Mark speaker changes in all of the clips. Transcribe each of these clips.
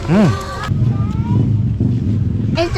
Speaker 1: Ito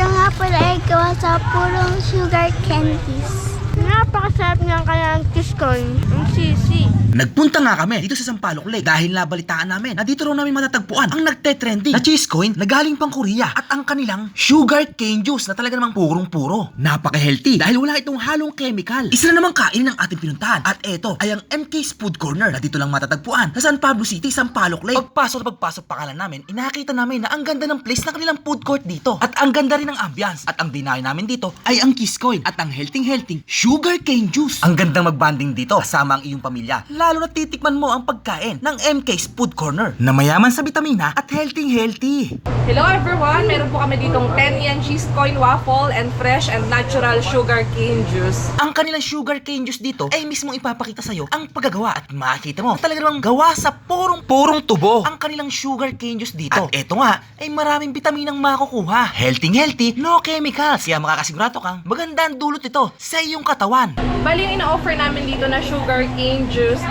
Speaker 1: nga pala ay gawa sa purong sugar candies. Napakasarap niyan kaya ang kiss ko. Ang sisi.
Speaker 2: Nagpunta nga kami dito sa Sampaloc Lake dahil nabalitaan namin na dito raw namin matatagpuan ang nagte-trending na cheese coin na galing pang Korea at ang kanilang sugar cane juice na talaga namang purong-puro. Napaka-healthy dahil wala itong halong chemical. Isa na namang kain ng ating pinuntahan at eto ay ang MK's Food Corner na dito lang matatagpuan sa San Pablo City, Sampaloc Lake. Pagpasok pangalan namin, inakita namin na ang ganda ng place ng kanilang food court dito at ang ganda rin ng ambience at ang dinayo namin dito ay ang kiss coin at ang healthy sugar cane juice. Ang gandang magbanding dito kasama ang iyong pamilya, lalo na titikman mo ang pagkain ng MK's Food Corner na mayaman sa bitamina at healthy.
Speaker 3: Hello everyone! Meron po kami ditong 10 yen cheese coin waffle and fresh and natural sugar cane juice.
Speaker 2: Ang kanilang sugar cane juice dito ay mismong ipapakita sa'yo ang paggagawa at makikita mo na talaga namang gawa sa purong tubo ang kanilang sugar cane juice dito. At eto nga ay maraming bitaminang makukuha. Healthy, no chemicals. Kaya makakasigurado kang maganda ang dulot ito sa iyong katawan.
Speaker 3: Bali, yung ina-offer namin dito na sugar cane juice,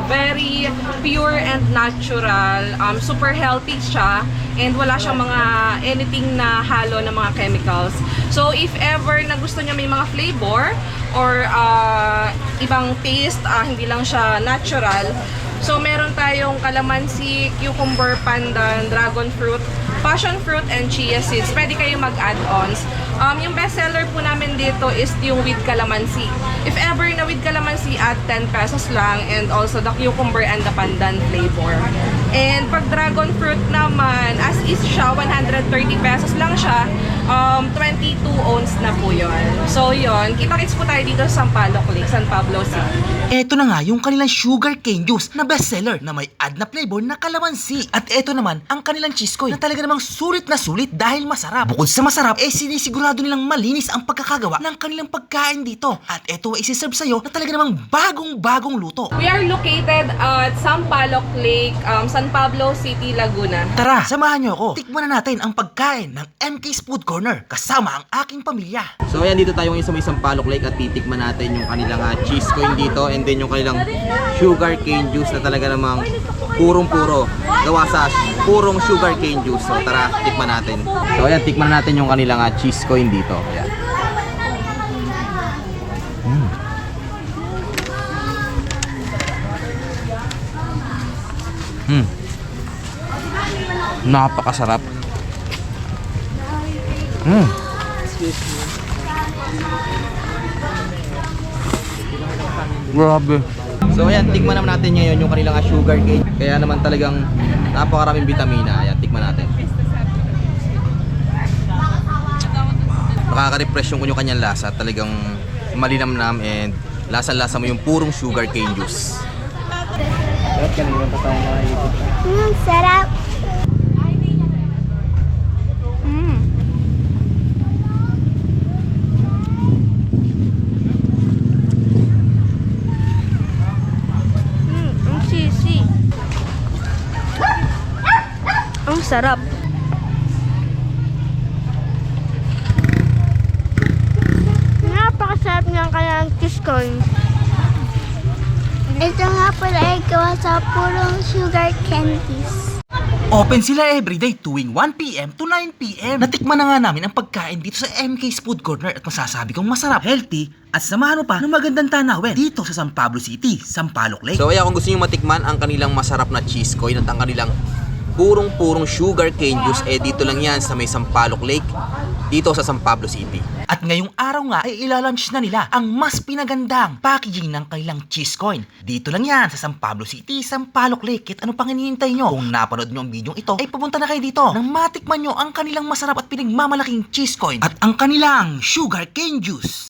Speaker 3: very pure and natural, super healthy siya, and wala siyang mga anything na halo na mga chemicals. So, if ever na gusto niya may mga flavor or ibang taste, hindi lang siya natural, so meron tayong calamansi, cucumber, pandan, dragon fruit, passion fruit, and chia seeds. Pwede kayong mag-add-ons. Yung bestseller po namin dito is yung with calamansi. If ever na with calamansi, add 10 pesos lang, and also the cucumber and the pandan flavor. And pag dragon fruit naman, as is siya, 130 pesos lang siya. 22 ounce na po yun. So yun, kita-kits po tayo dito sa Sampaloc Lake, San Pablo City.
Speaker 2: Eto na nga yung kanilang sugar cane juice na bestseller na may add na flavor na kalamansi. At eto naman ang kanilang cheese coin na talaga namang sulit na sulit dahil masarap. Bukod sa masarap, sinisigurado nilang malinis ang pagkakagawa ng kanilang pagkain dito. At eto ay isiserve sa'yo na talaga namang bagong luto.
Speaker 3: We are located at Sampaloc Lake, San Pablo City, Laguna.
Speaker 2: Tara, samahan niyo ako. Tikman na natin ang pagkain ng MK's Food Corner kasama ang aking pamilya.
Speaker 4: So ayan, dito tayo ngayon sa may Sampaloc Lake at titikman natin yung kanilang cheese coin dito and then yung kanilang sugar cane juice na talaga namang purong-puro gawa sa purong sugar cane juice. So tara, tikman natin. So ayan, tikman natin yung kanilang cheese coin dito. Ayan. Napakasarap. Grabe. So ayan, tikman naman natin ngayon yung kanilang sugar cane. Kaya naman talagang napakaraming vitamina. Ayan, tikman natin. Nakaka-refresh yung kanyang lasa. Talagang malinamnam and lasa-lasa mo yung purong sugar cane juice.
Speaker 1: Sarap. Ang sisi. Ang sarap. Napakasarap niyan kaya ang kiss ko. Ito nga pala ay gawa sa purong sugar candies.
Speaker 2: Open sila everyday tuwing 1 PM to 9 PM. Natikman na nga namin ang pagkain dito sa MK's Food Corner at masasabi kong masarap, healthy, at samahan mo pa ng magandang tanawin dito sa San Pablo City, Sampaloc Lake.
Speaker 4: So ayan, kung gusto nyo matikman ang kanilang masarap na cheese coin at ang kanilang purong sugar cane juice, dito lang yan sa may Sampaloc Lake, dito sa San Pablo City.
Speaker 2: At ngayong araw nga ay ilalunch na nila ang mas pinagandang packaging ng kanilang cheese coin. Dito lang yan sa San Pablo City, Sampaloc Lake. At ano pang hinihintay nyo? Kung napanood nyo ang video ito, ay pupunta na kayo dito nang matikman nyo ang kanilang masarap at pinagmamalaking cheese coin at ang kanilang sugar cane juice.